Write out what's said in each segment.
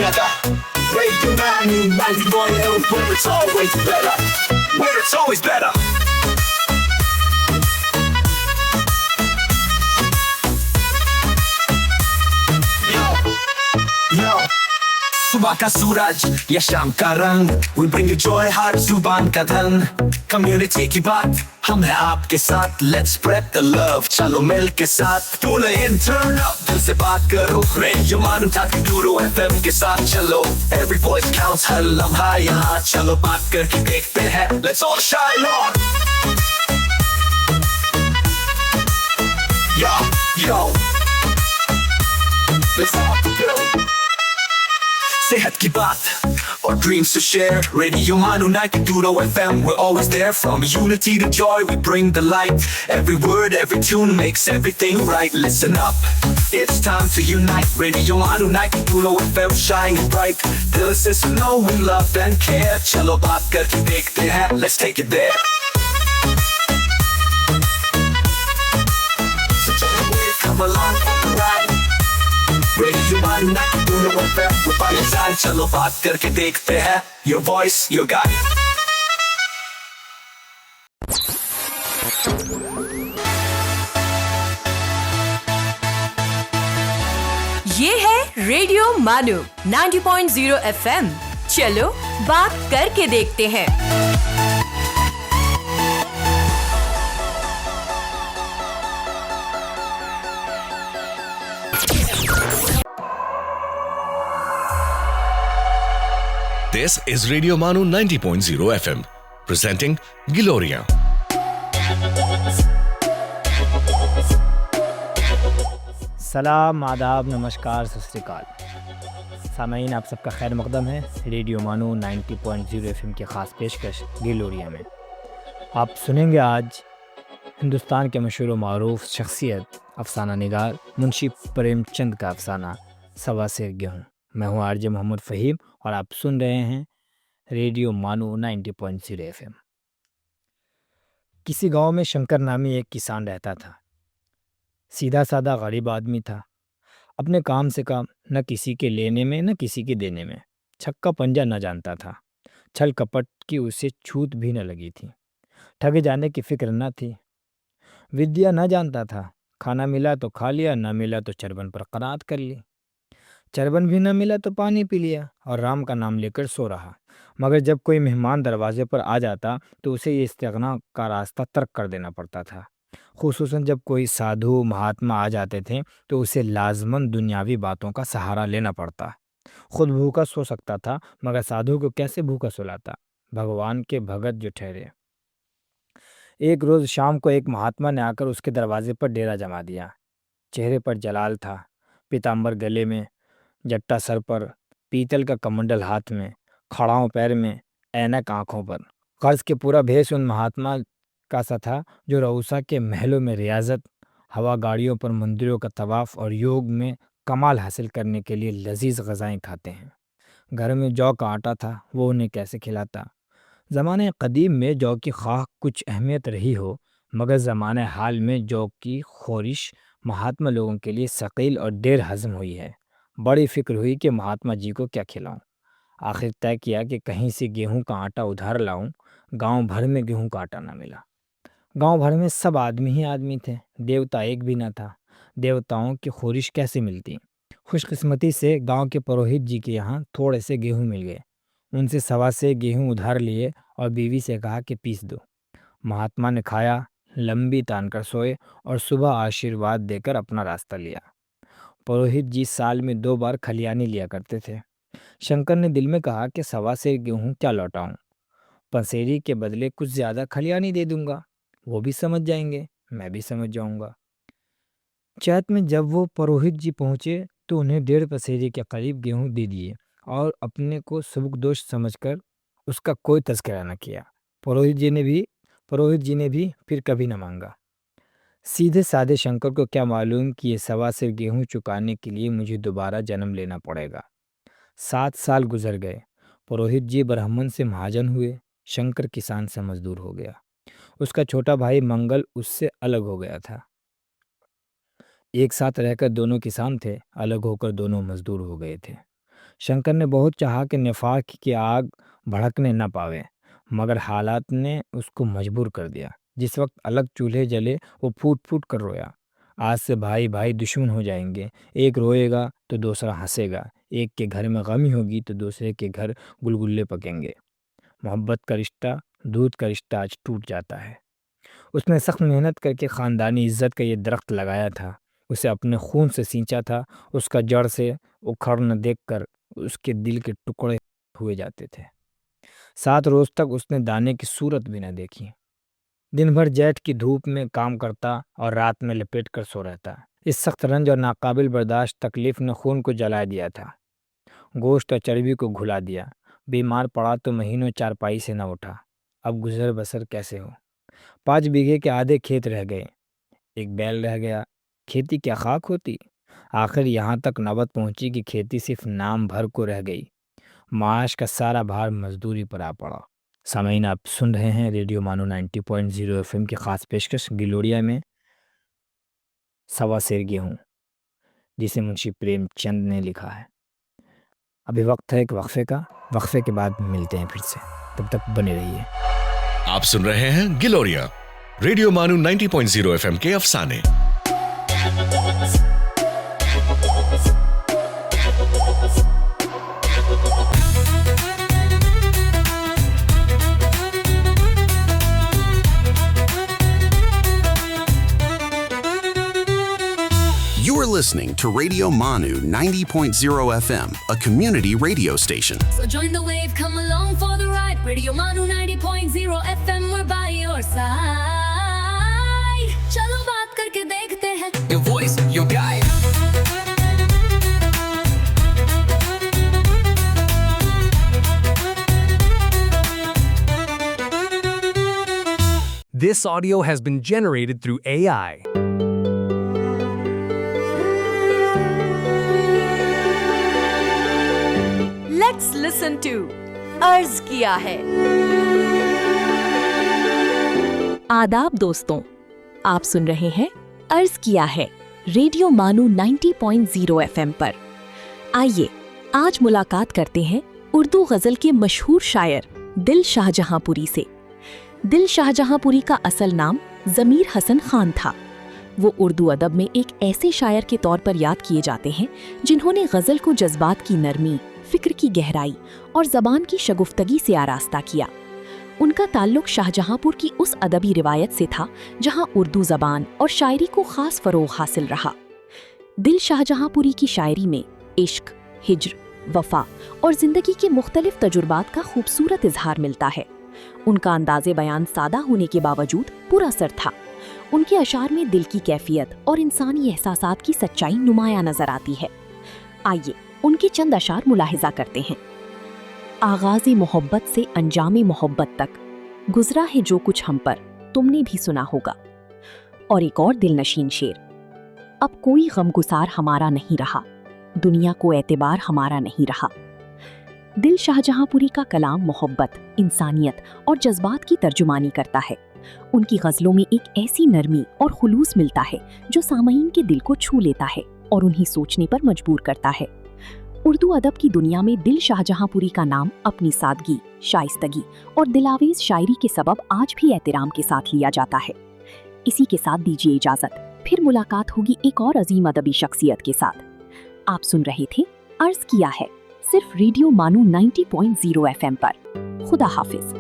together. Radio 91, where it's always better. Where it's always better. Yo, सुबह का सूरज या शाम का रंग, we bring you joy हर जुबान का धन। Community की बात हम है आपके साथ, let's spread the love, चलो मिल के साथ। Tune in, turn up, दिल से बात करो, रेडियो मानो ताकि दूरो FM के साथ चलो। Every voice counts, हर लम्हा यहाँ, चलो बात करके देखते हैं, let's all shine on। Yo, let's all go। सेहत की बात और dreams to share, Radio Manu 92 FM, we're always there. From unity to joy, we bring the light. Every word, every tune makes everything right. Listen up, it's time to unite. Radio Manu 92 FM, shining bright. Dill se suno, we love and care. चलो बात करके देखते हैं, let's take it there. So come along for the ride. Radio Manu 92 FM, we're by your side. चलो बात करके देखते हैं, your voice, your guide. ये है रेडियो मानू 90.0 FM। चलो बात करके देखते हैं। This is Radio Manu 90.0 FM, presenting Giloria. सलाम, आदाब, नमस्कार, सत श्री अकाल। सामीन, आप सबका खैर मकदम है रेडियो मानू 90.0 FM की ख़ास पेशकश गिलोरिया में। आप सुनेंगे आज हिंदुस्तान के मशहूर मारूफ शख्सियत अफसाना निगार मुंशी प्रेमचंद का अफसाना सवा सेर गेहूँ। मैं हूँ आरजे मोहम्मद फ़हीम और आप सुन रहे हैं रेडियो मानू 90.0 FM। किसी गांव में शंकर नामी एक किसान रहता था। सीधा साधा गरीब आदमी था। अपने काम से काम, न किसी के लेने में न किसी के देने में। छक्का पंजा न जानता था। छल कपट की उसे छूत भी न लगी थी। ठगे जाने की फिक्र न थी। विद्या न जानता था। खाना मिला तो खा लिया, न मिला तो चरबन पर क़नाअत कर ली। चरबन भी न मिला तो पानी पी लिया और राम का नाम लेकर सो रहा। मगर जब कोई मेहमान दरवाजे पर आ जाता तो उसे ये इस्तिग़ना का रास्ता तर्क कर देना पड़ता था। खुसूसन जब कोई साधु महात्मा आ जाते थे तो उसे लाजमन दुनियावी बातों का सहारा लेना पड़ता। खुद भूखा सो सकता था मगर साधु को कैसे भूखा सुलाता। भगवान के भगत जो ठहरे। एक रोज़ शाम को एक महात्मा ने आकर उसके दरवाजे पर डेरा जमा दिया। चेहरे पर जलाल था, पीताम्बर गले में, जट्टा सर पर, पीतल का कमंडल हाथ में, खड़ाऊं पैर में, ऐनक आंखों पर। कर्ज के पूरा भेष उन महात्मा का सा था जो रऊसा के महलों में रियाजत, हवा गाड़ियों पर मंदिरों का तवाफ और योग में कमाल हासिल करने के लिए लजीज ग़िज़ाएं खाते हैं। घर में जौ का आटा था, वो उन्हें कैसे खिलाता। ज़माने कदीम में जौ की खाक कुछ अहमियत रही हो, मगर ज़माने हाल में जौ की ख़ोरिश महात्मा लोगों के लिए सकील और देर हज़म हुई है। बड़ी फिक्र हुई कि महात्मा जी को क्या खिलाऊं। आखिर तय किया कि कहीं से गेहूं का आटा उधार लाऊं। गांव भर में गेहूं का आटा न मिला। गांव भर में सब आदमी ही आदमी थे, देवता एक भी न था। देवताओं की ख़ोरिश कैसे मिलती। खुशकिस्मती से गांव के पुरोहित जी के यहाँ थोड़े से गेहूं मिल गए। उनसे सवा से गेहूं उधार लिए और बीवी से कहा कि पीस दो। महात्मा ने खाया, लंबी तान कर सोए और सुबह आशीर्वाद देकर अपना रास्ता लिया। पुरोहित जी साल में 2 बार खलियानी लिया करते थे। शंकर ने दिल में कहा कि सवा से गेहूं क्या लौटाऊं। पंसेरी के बदले कुछ ज़्यादा खलियानी दे दूंगा। वो भी समझ जाएंगे, मैं भी समझ जाऊंगा। चैत में जब वो पुरोहित जी पहुंचे तो उन्हें 1.5 पसेरी के करीब गेहूं दे दिए और अपने को सबकदोश समझकर उसका कोई तज़किरा न किया। पुरोहित जी ने भी फिर कभी न मांगा। सीधे साधे शंकर को क्या मालूम कि ये सवा से गेहूं चुकाने के लिए मुझे दोबारा जन्म लेना पड़ेगा। 7 साल गुजर गए। पुरोहित जी ब्राह्मण से महाजन हुए। शंकर किसान से मजदूर हो गया। उसका छोटा भाई मंगल उससे अलग हो गया था। एक साथ रहकर दोनों किसान थे, अलग होकर दोनों मजदूर हो गए थे। शंकर ने बहुत चाहा कि निफाक की आग भड़कने न पावे, मगर हालात ने उसको मजबूर कर दिया। जिस वक्त अलग चूल्हे जले वो फूट फूट कर रोया। आज से भाई भाई दुश्मन हो जाएंगे, एक रोएगा तो दूसरा हंसेगा, एक के घर में गमी होगी तो दूसरे के घर गुलगुल्ले पकेंगे। मोहब्बत का रिश्ता, दूध का रिश्ता आज टूट जाता है। उसने सख्त मेहनत करके ख़ानदानी इज्जत का ये दरख्त लगाया था, उसे अपने खून से सींचा था। उसका जड़ से उखड़ना देखकर उसके दिल के टुकड़े हुए जाते थे। 7 रोज तक उसने दाने की सूरत भी न देखी। दिन भर जेठ की धूप में काम करता और रात में लपेट कर सो रहता। इस सख्त रंज और नाकाबिल बर्दाश्त तकलीफ ने खून को जला दिया था, गोश्त और चर्बी को घुला दिया। बीमार पड़ा तो महीनों चारपाई से न उठा। अब गुजर बसर कैसे हो। 5 बीघे के आधे खेत रह गए, एक बैल रह गया। खेती क्या खाक होती। आखिर यहाँ तक नौबत पहुँची कि खेती सिर्फ नाम भर को रह गई। माश का सारा भार मजदूरी पर आ पड़ा। सामीन, आप सुन रहे हैं रेडियो मानो 90.0 एफएम की खास पेशकश गिलोरिया में सवा शेर गेहूँ, जिसे मुंशी प्रेमचंद ने लिखा है। अभी वक्त है एक वक्फे का, वक्फे के बाद मिलते हैं फिर से, तब तक बने रहिए। आप सुन रहे हैं गिलोरिया, रेडियो मानू 90.0 एफएम के अफसाने। You are listening to Radio Manu 90.0 FM, a community radio station. So join the wave, come along for the ride. Radio Manu 90.0 FM, we're by your side. चलो बात करके देखते हैं. Your voice, your guide. This audio has been generated through AI. Let's listen to अर्ज किया है। आदाब दोस्तों, आप सुन रहे हैं अर्ज किया है रेडियो मानू 90.0 एफएम पर। आइए आज मुलाकात करते हैं उर्दू गजल के मशहूर शायर दिल शाहजहांपुरी से। दिल शाहजहांपुरी का असल नाम ज़मीर हसन खान था। वो उर्दू अदब में एक ऐसे शायर के तौर पर याद किए जाते हैं जिन्होंने गजल को जज्बात की नरमी, फिक्र की गहराई और ज़बान की शगुफ्तगी से आरास्ता किया। उनका ताल्लुक शाहजहांपुर की उस अदबी रिवायत से था जहां उर्दू ज़बान और शायरी को ख़ास फ़रोग़ हासिल रहा। दिल शाहजहांपुरी की शायरी में इश्क, हिज्र, वफ़ा और ज़िंदगी के मुख्तलिफ तजुर्बात का खूबसूरत इजहार मिलता है। उनका अंदाज़े बयान सादा होने के बावजूद पुरअसर था। उनके अशार में दिल की कैफियत और इंसानी एहसासात की सच्चाई नुमाया नजर आती है। आइए उनके चंद अशार मुलाहिजा करते हैं। आगाज़े मोहब्बत से अंजामे मोहब्बत तक गुजरा है जो कुछ हम पर, तुमने भी सुना होगा। और एक और दिलनशीन शेर, अब कोई गमगुसार हमारा नहीं रहा, दुनिया को एतबार हमारा नहीं रहा। दिल शाहजहांपुरी का कलाम मोहब्बत, इंसानियत और जज्बात की तर्जुमानी करता है। उनकी गज़लों में एक ऐसी नरमी और खुलूस मिलता है जो सामईन के दिल को छू लेता है और उन्हें सोचने पर मजबूर करता है। उर्दू अदब की दुनिया में दिल शाहजहांपुरी का नाम अपनी सादगी, शाइस्तगी और दिलावेज शायरी के सबब आज भी एहतराम के साथ लिया जाता है। इसी के साथ दीजिए इजाज़त, फिर मुलाकात होगी एक और अजीम अदबी शख्सियत के साथ। आप सुन रहे थे अर्ज किया है सिर्फ रेडियो मानू 90.0 एफएम पर। खुदा हाफिज।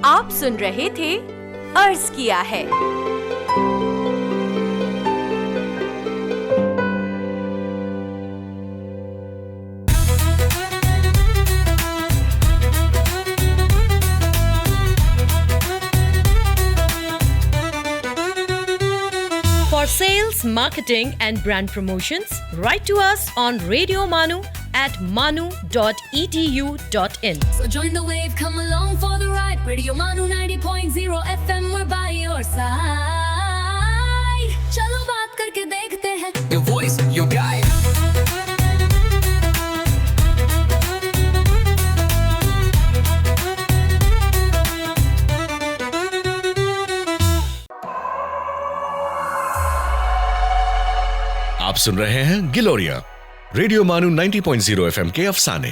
आप सुन रहे थे अर्ज किया है। For sales, marketing and brand promotions, write to us on Radio Manu at manu.edu.in. So join the wave, come along for the ride. Radio Manu 90.0 FM, we're by your side. चलो बात करके देखते हैं. Your voice, your guide. सुन रहे हैं गिलोरिया radio मानू 90.0 FM के अफसाने।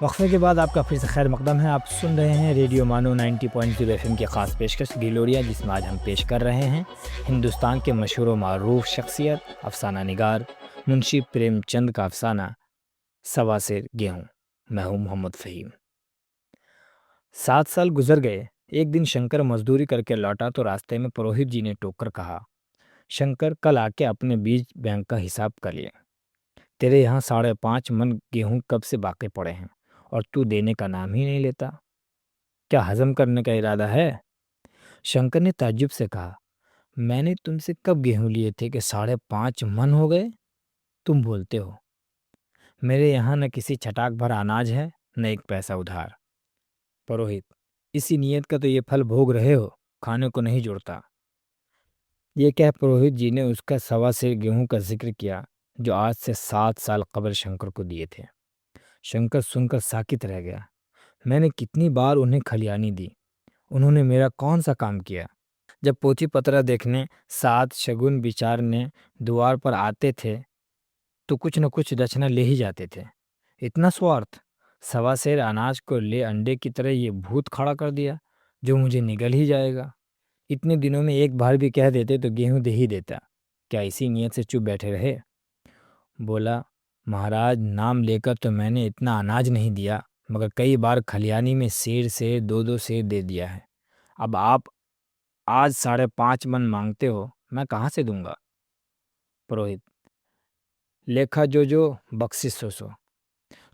वक्फे के बाद आपका फिर से खैर मकदम है। आप सुन रहे हैं रेडियो मानो 90.0 एफएम की ख़ास पेशकश गिलोरिया, जिसमें आज हम पेश कर रहे हैं हिंदुस्तान के मशहूर व मारूफ शख्सियत अफसाना निगार मुंशी प्रेमचंद का अफसाना सवा सेर गेहूँ। मैं हूँ मोहम्मद फ़हीम। 7 साल गुजर गए। एक दिन शंकर मजदूरी करके लौटा तो रास्ते में पुरोहित जी ने टोक कर कहा, शंकर कल आके अपने बीज बैंक का हिसाब कर ले। तेरे यहाँ 5.5 मन गेहूँ कब से बाकी पड़े हैं और तू देने का नाम ही नहीं लेता। क्या हजम करने का इरादा है? शंकर ने ताज्जुब से कहा, मैंने तुमसे कब गेहूँ लिए थे कि 5.5 मन हो गए? तुम बोलते हो। मेरे यहाँ न किसी छटाक भर अनाज है न एक पैसा उधार। पुरोहित, इसी नियत का तो ये फल भोग रहे हो, खाने को नहीं जुड़ता। ये कह पुरोहित जी ने उसका सवा सेर गेहूं का जिक्र किया जो आज से 7 साल कबल शंकर को दिए थे। शंकर सुनकर साकित रह गया। मैंने कितनी बार उन्हें खलियानी दी, उन्होंने मेरा कौन सा काम किया? जब पोथी पतरा देखने सात शगुन विचारने द्वार पर आते थे तो कुछ न कुछ दक्षिणा ले ही जाते थे। इतना स्वार्थ! सवा सेर अनाज को ले अंडे की तरह ये भूत खड़ा कर दिया जो मुझे निगल ही जाएगा। इतने दिनों में एक बार भी कह देते तो गेहूं दे ही देता। क्या इसी नियत से चुप बैठे रहे? बोला, महाराज, नाम लेकर तो मैंने इतना अनाज नहीं दिया, मगर कई बार खलियानी में सेर से 2-2 सेर दे दिया है। अब आप आज 5.5 मन मांगते हो, मैं कहाँ से दूंगा? पुरोहित, लेखा जो बख्शिश सो।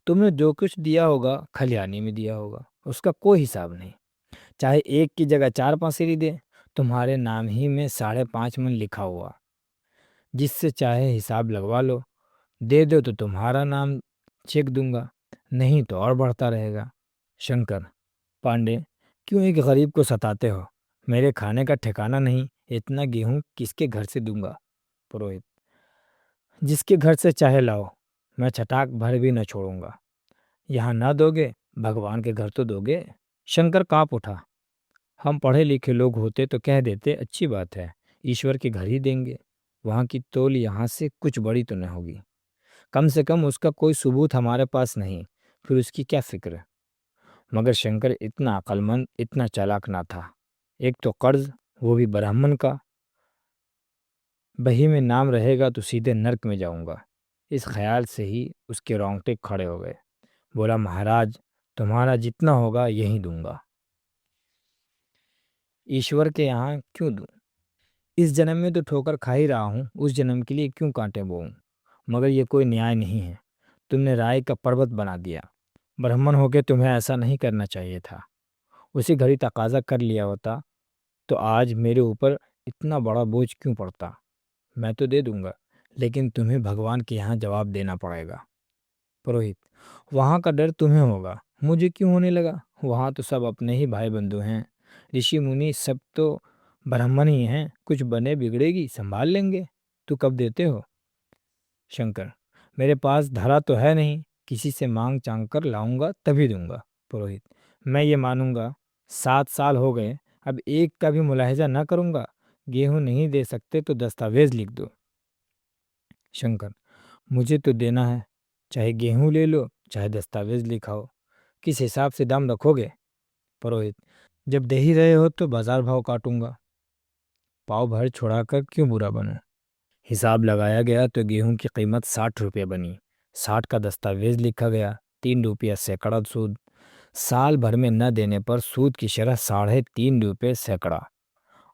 तुमने जो कुछ दिया होगा खलियानी में दिया होगा, उसका कोई हिसाब नहीं। चाहे एक की जगह 4-5 सेरी दे, तुम्हारे नाम ही में 5.5 मन लिखा हुआ। जिससे चाहे हिसाब लगवा लो, दे दो तो तुम्हारा नाम चेक दूंगा, नहीं तो और बढ़ता रहेगा। शंकर, पांडे, क्यों एक गरीब को सताते हो? मेरे खाने का ठिकाना नहीं, इतना गेहूं किसके घर से दूंगा? पुरोहित, जिसके घर से चाहे लाओ, मैं छटाक भर भी न छोड़ूंगा। यहाँ ना दोगे, भगवान के घर तो दोगे। शंकर कांप उठा। हम पढ़े लिखे लोग होते तो कह देते अच्छी बात है, ईश्वर के घर ही देंगे, वहाँ की तोल यहाँ से कुछ बड़ी तो न होगी। कम से कम उसका कोई सबूत हमारे पास नहीं, फिर उसकी क्या फिक्र? मगर शंकर इतना अक्लमंद, इतना चालाक ना था। एक तो कर्ज, वो भी ब्राह्मण का। बही में नाम रहेगा तो सीधे नरक में जाऊंगा। इस ख्याल से ही उसके रोंगटे खड़े हो गए। बोला, महाराज, तुम्हारा जितना होगा यही दूंगा। ईश्वर के यहाँ क्यों दूं? इस जन्म में तो ठोकर खा ही रहा हूँ, उस जन्म के लिए क्यों कांटे बोऊं? मगर ये कोई न्याय नहीं है। तुमने राय का पर्वत बना दिया। ब्राह्मण होके तुम्हें ऐसा नहीं करना चाहिए था। उसी घड़ी तकाजा कर लिया होता तो आज मेरे ऊपर इतना बड़ा बोझ क्यों पड़ता? मैं तो दे दूंगा, लेकिन तुम्हें भगवान के यहाँ जवाब देना पड़ेगा। पुरोहित, वहाँ का डर तुम्हें होगा, मुझे क्यों होने लगा? वहाँ तो सब अपने ही भाई बंधु हैं, ऋषि मुनि सब तो ब्राह्मण ही हैं। कुछ बने बिगड़ेगी संभाल लेंगे। तू कब देते हो? शंकर, मेरे पास धरा तो है नहीं, किसी से मांग चांग कर लाऊंगा तभी दूंगा। पुरोहित, मैं ये मानूंगा 7 साल हो गए, अब एक का भी मुलाहिजा ना करूंगा। गेहूं नहीं दे सकते तो दस्तावेज लिख दो। शंकर, मुझे तो देना है, चाहे गेहूं ले लो चाहे दस्तावेज लिखाओ। किस हिसाब से दाम रखोगे? पुरोहित, जब दे ही रहे हो तो बाजार भाव काटूंगा। पाव भर छुड़ाकर क्यों बुरा बनूं? हिसाब लगाया गया तो गेहूं की कीमत 60 रुपये बनी। 60 का दस्तावेज लिखा गया, 3 रुपया सैकड़ा सूद। साल भर में न देने पर सूद की शरह 3.5 रुपये सैकड़ा।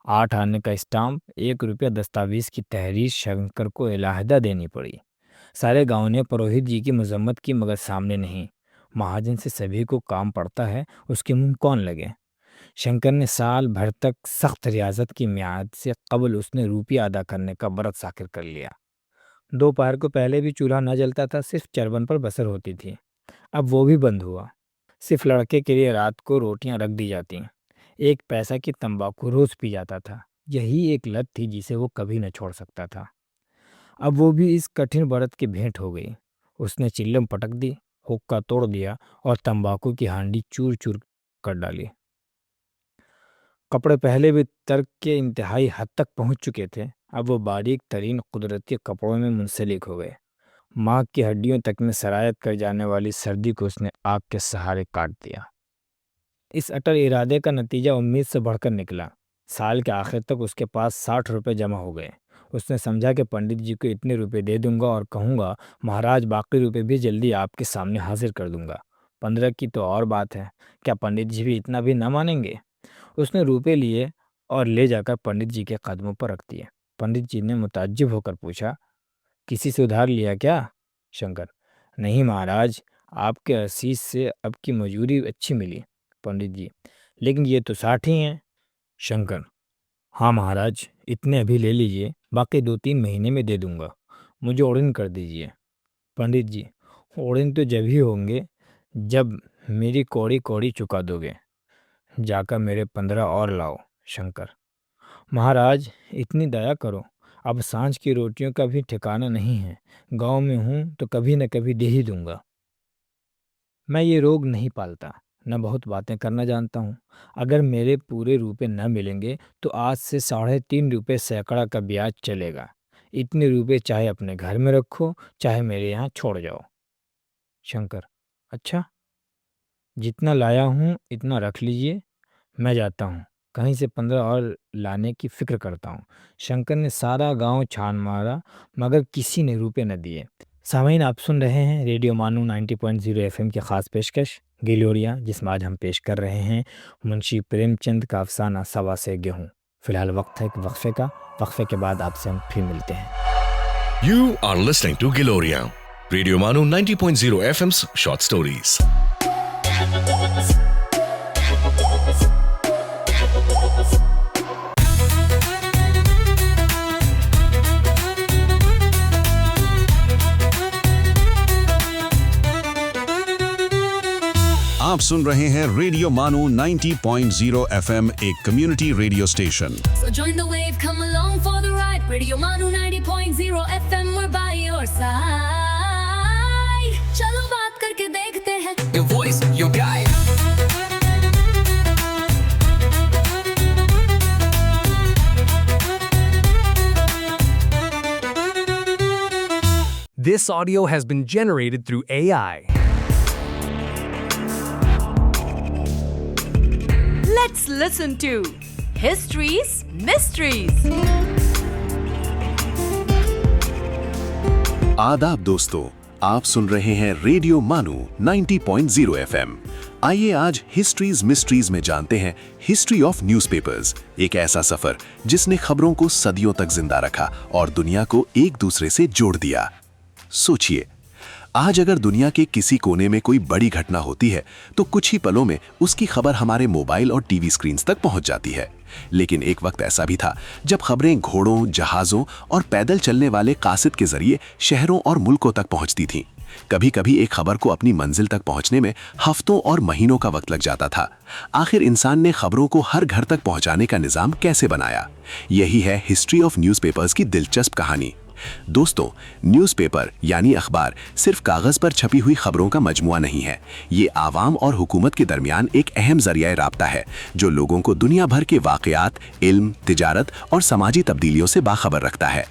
8 आने का स्टाम्प, 1 रुपया दस्तावेज की तहरीर शंकर को इलाहदा देनी पड़ी। सारे गांव ने पुरोहित जी की मजम्मत की, मगर सामने नहीं। महाजन से सभी को काम पड़ता है, उसके मुंह कौन लगे? शंकर ने साल भर तक सख्त रियाजत की मियाद से कबल उसने रुपया अदा करने का व्रत साकिर कर लिया। दोपहर को पहले भी चूल्हा न जलता था, सिर्फ चरबन पर बसर होती थी। अब वो भी बंद हुआ। सिर्फ लड़के के लिए रात को रोटियां रख दी जाती। 1 पैसा की तंबाकू रोज पी जाता था। यही एक लत थी जिसे वो कभी न छोड़ सकता था। अब वो भी इस कठिन व्रत की भेंट हो गई। उसने चिल्लम पटक दी, हुक्का तोड़ दिया और तंबाकू की हांडी चूर चूर कर डाली। कपड़े पहले भी तर्क के इंतहाई हद तक पहुंच चुके थे, अब वो बारीक तरीन कुदरती कपड़ों में मुंसलिक हो गए। माँ की हड्डियों तक में सरायत कर जाने वाली सर्दी को उसने आग के सहारे काट दिया। इस अटल इरादे का नतीजा उम्मीद से बढ़कर निकला। साल के आखिर तक उसके पास 60 रुपये जमा हो गए। उसने समझा कि पंडित जी को इतने रुपए दे दूंगा और कहूँगा महाराज बाकी रुपए भी जल्दी आपके सामने हाजिर कर दूंगा। 15 की तो और बात है, क्या पंडित जी भी इतना भी ना मानेंगे? उसने रुपए लिए और ले जाकर पंडित जी के कदमों पर रख दिए। पंडित जी ने मुताज्जिब होकर पूछा, किसी से उधार लिया क्या? शंकर, नहीं महाराज, आपके असीस से अब की मजूरी अच्छी मिली। पंडित जी, लेकिन ये तो 60 ही हैं। शंकर, हाँ महाराज, इतने अभी ले लीजिए, बाकी 2-3 महीने में दे दूंगा। मुझे ओढ़न कर दीजिए। पंडित जी, ओढ़न तो जब ही होंगे जब मेरी कौड़ी कौड़ी चुका दोगे। जाकर मेरे 15 और लाओ। शंकर, महाराज इतनी दया करो, अब सांझ की रोटियों का भी ठिकाना नहीं है। गांव में हूँ तो कभी न कभी दे ही दूंगा। मैं ये रोग नहीं पालता, न बहुत बातें करना जानता हूँ। अगर मेरे पूरे रुपए न मिलेंगे तो आज से 3.5 रुपये सैकड़ा का ब्याज चलेगा। इतने रुपए चाहे अपने घर में रखो, चाहे मेरे यहाँ छोड़ जाओ। शंकर, अच्छा, जितना लाया हूँ इतना रख लीजिए, मैं जाता हूँ, कहीं से 15 और लाने की फिक्र करता हूँ। शंकर ने सारा गांव छान मारा मगर किसी ने रुपए न दिए। सामीन, आप सुन रहे हैं रेडियो मानू 90.0 एफएम की खास पेशकश गिलोरिया, जिसमें आज हम पेश कर रहे हैं मुंशी प्रेमचंद का अफसाना सवा से गेहूँ। फिलहाल वक्त है एक वक्फे का। वक्फे के बाद आपसे हम फिर मिलते हैं। You are listening to Giloria, Radio Manu 90.0 FM's short stories. आप सुन रहे हैं रेडियो मानू 90.0 FM, एक community radio station. So join the wave, come along for the ride. Radio Manu 90.0 FM, we're by your side. चलो बात करके देखते हैं. Your voice, your guide. This audio has been generated through AI. Let's listen to History's Mysteries. आदाब दोस्तों, आप सुन रहे हैं रेडियो मानू 90.0 FM। आइए आज हिस्ट्रीज मिस्ट्रीज में जानते हैं हिस्ट्री ऑफ न्यूज़पेपर्स, एक ऐसा सफर जिसने खबरों को सदियों तक जिंदा रखा और दुनिया को एक दूसरे से जोड़ दिया। सोचिए, आज अगर दुनिया के किसी कोने में कोई बड़ी घटना होती है तो कुछ ही पलों में उसकी खबर हमारे मोबाइल और टीवी स्क्रीन्स तक पहुंच जाती है। लेकिन एक वक्त ऐसा भी था जब खबरें घोड़ों, जहाज़ों और पैदल चलने वाले कासिद के जरिए शहरों और मुल्कों तक पहुंचती थीं। कभी कभी एक खबर को अपनी मंजिल तक पहुंचने में हफ्तों और महीनों का वक्त लग जाता था। आखिर इंसान ने खबरों को हर घर तक पहुंचाने का निजाम कैसे बनाया? यही है हिस्ट्री ऑफ न्यूज़पेपर्स की दिलचस्प कहानी। दोस्तों, न्यूज़पेपर यानी अखबार सिर्फ कागज पर छपी हुई खबरों का मजमुआ नहीं है। ये आवाम और हुकूमत के दरमियान एक अहम जरिया राब्ता है जो लोगों को दुनिया भर के वाकयात, इल्म, तिजारत और समाजी तब्दीलियों से बाखबर रखता है।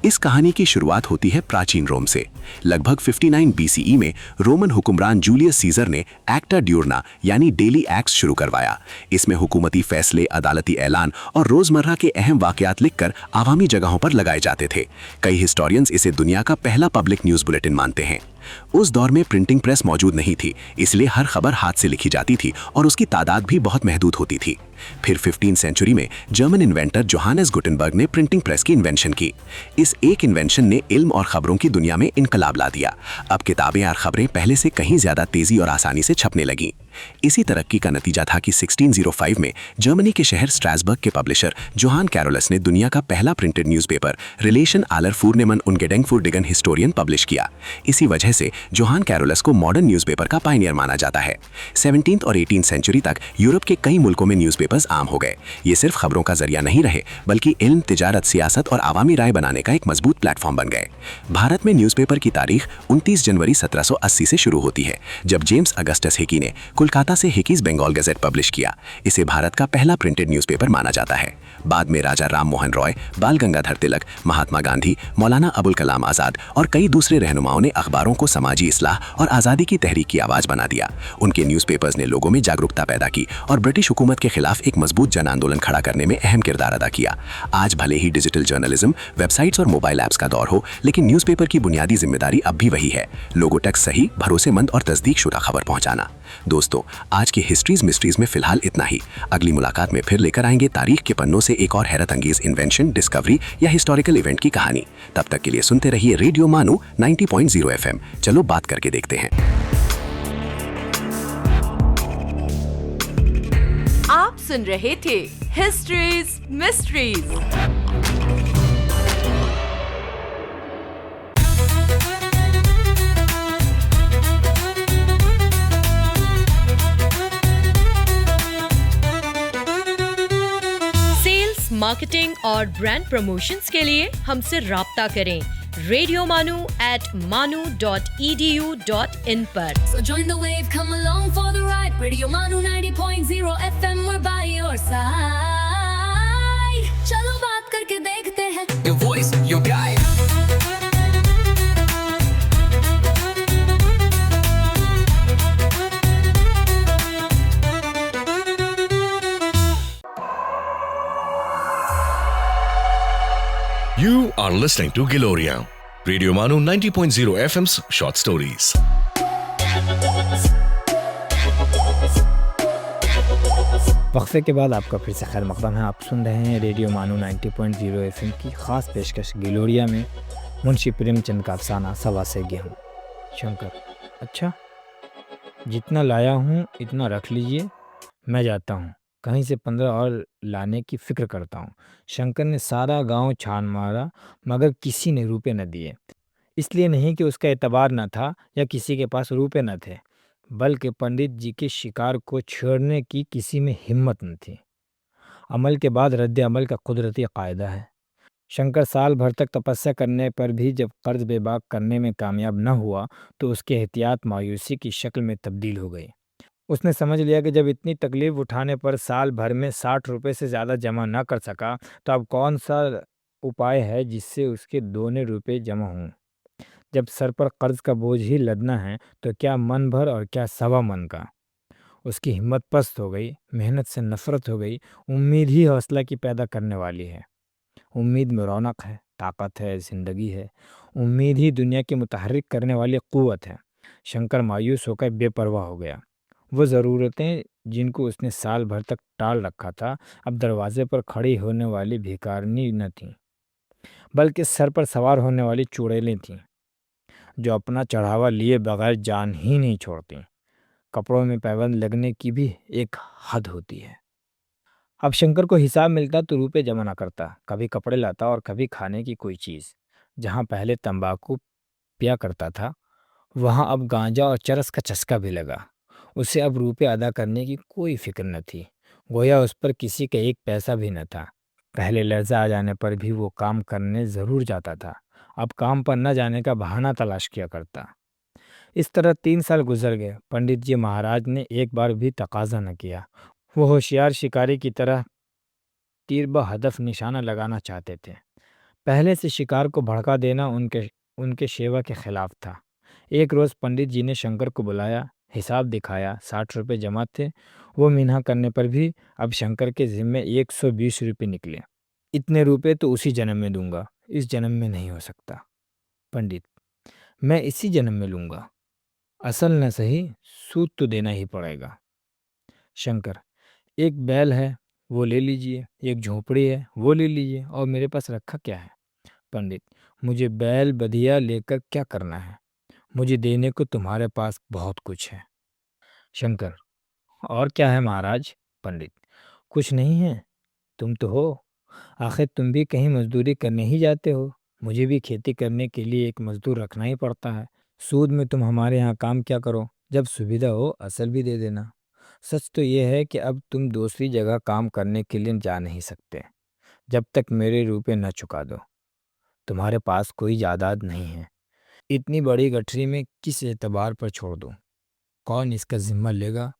इस कहानी की शुरुआत होती है प्राचीन रोम से। लगभग 59 BCE में रोमन हुक्मरान जूलियस सीजर ने एक्टा ड्यूरना यानी डेली एक्ट्स शुरू करवाया। इसमें हुकूमती फैसले, अदालती ऐलान और रोजमर्रा के अहम वाकयात लिखकर आवामी जगहों पर लगाए जाते थे। कई हिस्टोरियंस इसे दुनिया का पहला पब्लिक न्यूज़ बुलेटिन मानते हैं। उस दौर में प्रिंटिंग प्रेस मौजूद नहीं थी, इसलिए हर खबर हाथ से लिखी जाती थी और उसकी तादाद भी बहुत महदूद होती थी। फिर 15वीं सेंचुरी में जर्मन इन्वेंटर जोहानेस गुटेनबर्ग ने प्रिंटिंग प्रेस की इन्वेंशन की। इस एक इन्वेंशन ने इल्म और खबरों की दुनिया में इनकलाब ला दिया। अब किताबें और खबरें पहले से कहीं ज्यादा तेजी और आसानी से छपने लगीं। इसी तरक्की का नतीजा था कि 1605 में जर्मनी के शहर स्ट्रासबर्ग के पब्लिशर जोहान कैरोलस ने दुनिया का पहला प्रिंटेड न्यूज़पेपर रिलेशन आलर फूर्नेमन उनगेडेंग फूर डिगन हिस्टोरियन पब्लिश किया। इसी वजह से जोहान कैरोलस को मॉडर्न न्यूज़पेपर का पायनियर माना जाता है। 17वीं और 18वीं सेंचुरी तक यूरोप के कई मुल्कों में न्यूज़पेपर्स आम हो गए। ये सिर्फ खबरों का जरिया नहीं रहे, बल्कि इल्म, तिजारत, सियासत और आवामी राय बनाने का एक मजबूत प्लेटफॉर्म बन गए। भारत में न्यूज़पेपर की तारीख 29 जनवरी 1780 से शुरू होती है, जब जेम्स अगस्टस हिकी ने कुल कोलकाता से हिकीज बंगाल गazette पब्लिश किया। इसे भारत का पहला प्रिंटेड न्यूज़पेपर माना जाता है। बाद में राजा राम मोहन रॉय, बाल गंगाधर तिलक, महात्मा गांधी, मौलाना अबुल कलाम आज़ाद और कई दूसरे रहनुमाओं ने अखबारों को समाजी इस्लाह और आज़ादी की तहरीक की आवाज़ बना दिया। उनके न्यूज़पेपर्स ने लोगों में जागरूकता पैदा की और ब्रिटिश हुकूमत के खिलाफ एक मजबूत जन आंदोलन खड़ा करने में अहम किरदार अदा किया। आज भले ही डिजिटल जर्नलिज्म, वेबसाइट्स और मोबाइल ऐप्स का दौर हो, लेकिन न्यूज़पेपर की बुनियादी जिम्मेदारी अब भी वही है, लोगों तक सही, भरोसेमंद और तस्दीकशुदा खबर पहुंचाना। दोस्तों, आज की हिस्ट्रीज मिस्ट्रीज में फिलहाल इतना ही। अगली मुलाकात में फिर लेकर आएंगे तारीख के पन्नों से एक और हैरत अंगेज इन्वेंशन, डिस्कवरी या हिस्टोरिकल इवेंट की कहानी। तब तक के लिए सुनते रहिए रेडियो मानू 90.0 FM। चलो बात करके देखते हैं। आप सुन रहे थे हिस्ट्रीज मिस्ट्रीज। सेल्स, मार्केटिंग और ब्रांड प्रमोशंस के लिए हमसे राब्ता करें radiomanu@manu.edu.in पर। So join the wave, come along for the ride. Radio Manu 90.0 FM, we're by your side. चलो बात करके देखते हैं। Your voice, your guide. You are listening to Giloria, Radio Manu 90.0 FM's short stories. वक्फे के बाद आपका फिर से खैर मकदम है। आप सुन रहे हैं रेडियो मानू 90.0 FM की ख़ास पेशकश गिलोरिया में मुंशी प्रेमचंद का अफसाना सवा से गेहूँ। शंकर, अच्छा, जितना लाया हूँ इतना रख लीजिए, मैं जाता हूँ, कहीं से 15 और लाने की फ़िक्र करता हूँ। शंकर ने सारा गांव छान मारा मगर किसी ने रुपए न दिए। इसलिए नहीं कि उसका एतबार न था या किसी के पास रुपए न थे, बल्कि पंडित जी के शिकार को छेड़ने की किसी में हिम्मत न थी। अमल के बाद रद्द अमल का कुदरती कायदा है। शंकर साल भर तक तपस्या करने पर भी जब कर्ज बेबाक करने में कामयाब न हुआ तो उसकी एहतियात मायूसी की शक्ल में तब्दील हो गई। उसने समझ लिया कि जब इतनी तकलीफ उठाने पर साल भर में 60 रुपए से ज़्यादा जमा न कर सका तो अब कौन सा उपाय है जिससे उसके दोने रुपए जमा हों। जब सर पर कर्ज का बोझ ही लदना है तो क्या मन भर और क्या सवा मन का। उसकी हिम्मत पस्त हो गई, मेहनत से नफरत हो गई। उम्मीद ही हौसला की पैदा करने वाली है। उम्मीद में रौनक है, ताकत है, ज़िंदगी है। उम्मीद ही दुनिया की मुतहर्रिक करने वाली क़ुव्वत है। शंकर मायूस होकर बेपरवाह हो गया। वो ज़रूरतें जिनको उसने साल भर तक टाल रखा था अब दरवाजे पर खड़ी होने वाली भिखारिनी न थीं, बल्कि सर पर सवार होने वाली चुड़ैलें थीं जो अपना चढ़ावा लिए बगैर जान ही नहीं छोड़ती। कपड़ों में पाबंद लगने की भी एक हद होती है। अब शंकर को हिसाब मिलता तो रुपए जमा ना करता, कभी कपड़े लाता और कभी खाने की कोई चीज़। जहाँ पहले तंबाकू पिया करता था वहाँ अब गांजा और चरस का चस्का भी लगा। उसे अब रुपए अदा करने की कोई फिक्र न थी, गोया उस पर किसी का एक पैसा भी न था। पहले लर्जा आ जाने पर भी वो काम करने ज़रूर जाता था, अब काम पर न जाने का बहाना तलाश किया करता। इस तरह 3 साल गुजर गए। पंडित जी महाराज ने एक बार भी तकाजा न किया। वो होशियार शिकारी की तरह तीर ब हदफ निशाना लगाना चाहते थे। पहले से शिकार को भड़का देना उनके शेवा के खिलाफ था। एक रोज़ पंडित जी ने शंकर को बुलाया, हिसाब दिखाया। 60 रुपये जमा थे। वो मिन्हा करने पर भी अब शंकर के ज़िम्मे 120 रुपये निकले। इतने रुपए तो उसी जन्म में दूंगा, इस जन्म में नहीं हो सकता। पंडित, मैं इसी जन्म में लूँगा, असल न सही सूद तो देना ही पड़ेगा। शंकर, एक बैल है वो ले लीजिए, एक झोपड़ी है वो ले लीजिए, और मेरे पास रखा क्या है। पंडित, मुझे बैल बधिया लेकर क्या करना है, मुझे देने को तुम्हारे पास बहुत कुछ है। शंकर, और क्या है महाराज। पंडित, कुछ नहीं है, तुम तो हो, आखिर तुम भी कहीं मजदूरी करने ही जाते हो। मुझे भी खेती करने के लिए एक मजदूर रखना ही पड़ता है। सूद में तुम हमारे यहाँ काम क्या करो, जब सुविधा हो असल भी दे देना। सच तो ये है कि अब तुम दूसरी जगह काम करने के लिए जा नहीं सकते जब तक मेरे रुपए न चुका दो। तुम्हारे पास कोई जायदाद नहीं है, इतनी बड़ी गठरी में किस एतबार पर छोड़ दूँ, कौन इसका जिम्मा लेगा।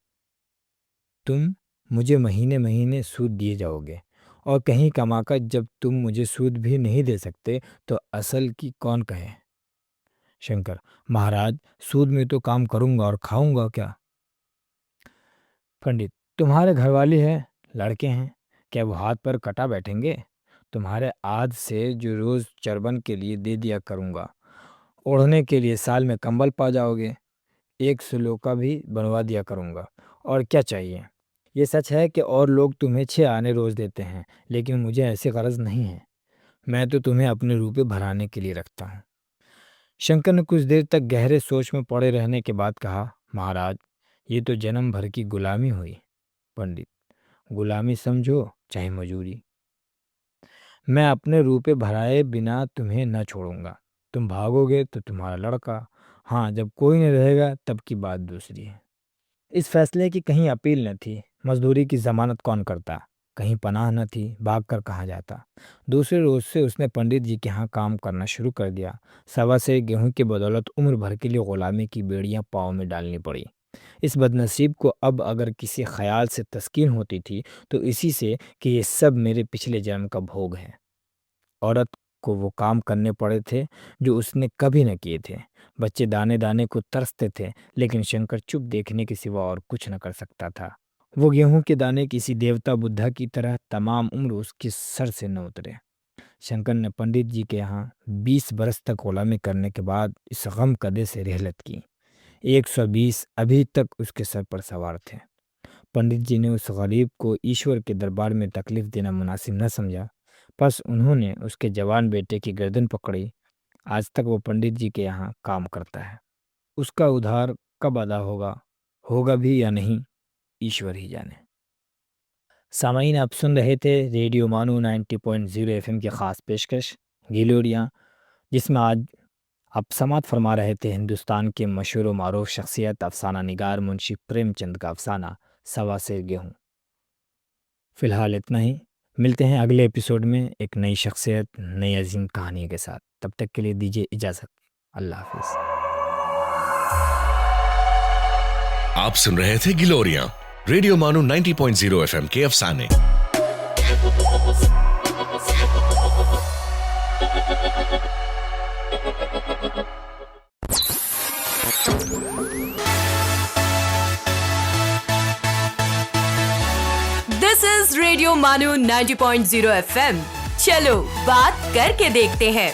तुम मुझे महीने महीने सूद दिए जाओगे, और कहीं कमाकर जब तुम मुझे सूद भी नहीं दे सकते तो असल की कौन कहे। शंकर, महाराज, सूद में तो काम करूंगा और खाऊंगा क्या। पंडित, तुम्हारे घरवाली है, लड़के हैं, क्या वो हाथ पर कटा बैठेंगे। तुम्हारे आज से जो रोज चरबन के लिए दे दिया करूंगा, ओढ़ने के लिए साल में कंबल पा जाओगे, एक सुलोका भी बनवा दिया करूंगा, और क्या चाहिए। ये सच है कि और लोग तुम्हें 6 आने रोज देते हैं, लेकिन मुझे ऐसी गरज नहीं है। मैं तो तुम्हें अपने रूपे भराने के लिए रखता हूँ। शंकर ने कुछ देर तक गहरे सोच में पड़े रहने के बाद कहा, महाराज, ये तो जन्म भर की गुलामी हुई। पंडित, गुलामी समझो चाहे मजूरी। मैं अपने रूपे भराए बिना तुम्हें न छोड़ूंगा। तुम भागोगे तो तुम्हारा लड़का, हाँ, जब कोई नहीं रहेगा तब की बात दूसरी है। इस फैसले की कहीं अपील न थी। मजदूरी की जमानत कौन करता, कहीं पनाह न थी, भाग कर कहाँ जाता। दूसरे रोज से उसने पंडित जी के यहाँ काम करना शुरू कर दिया। 1.25 सेर गेहूं की बदौलत उम्र भर के लिए गुलामी की बेड़ियां पाँव में डालनी पड़ी। इस बदनसीब को अब अगर किसी ख्याल से तस्कीन होती थी तो इसी से कि ये सब मेरे पिछले जन्म का भोग है। औरत को वो काम करने पड़े थे जो उसने कभी न किए थे। बच्चे दाने दाने को तरसते थे, लेकिन शंकर चुप देखने के सिवा और कुछ न कर सकता था। वो गेहूं के दाने किसी देवता बुद्धा की तरह तमाम उम्र उसके सर से न उतरे। शंकर ने पंडित जी के यहाँ 20 बरस तक गुलामी करने के बाद इस गम कदे से रहलत की। 120 अभी तक उसके सर पर सवार थे। पंडित जी ने उस गरीब को ईश्वर के दरबार में तकलीफ देना मुनासिब न समझा। बस उन्होंने उसके जवान बेटे की गर्दन पकड़ी। आज तक वो पंडित जी के यहाँ काम करता है। उसका उद्धार कब अदा होगा भी या नहीं, ईश्वर ही जाने। सामाईन, आप सुन रहे थे रेडियो मानू 90.0 एफएम की ख़ास पेशकश गिलोरियाँ, जिसमें आज आप समात फरमा रहे थे हिंदुस्तान के मशहूर व मारूफ शख्सियत अफसाना निगार मुंशी प्रेमचंद का अफसाना 1.25 सेर गेहूँ। फ़िलहाल इतना ही। मिलते हैं अगले एपिसोड में एक नई शख्सियत, नई अजीम कहानी के साथ। तब तक के लिए दीजिए इजाज़त। अल्लाह हाफिज़। आप सुन रहे थे गिलोरियां, रेडियो मानू 90.0 एफएम के अफसाने। दिस इज रेडियो मानू 90.0 एफएम। चलो बात करके देखते हैं।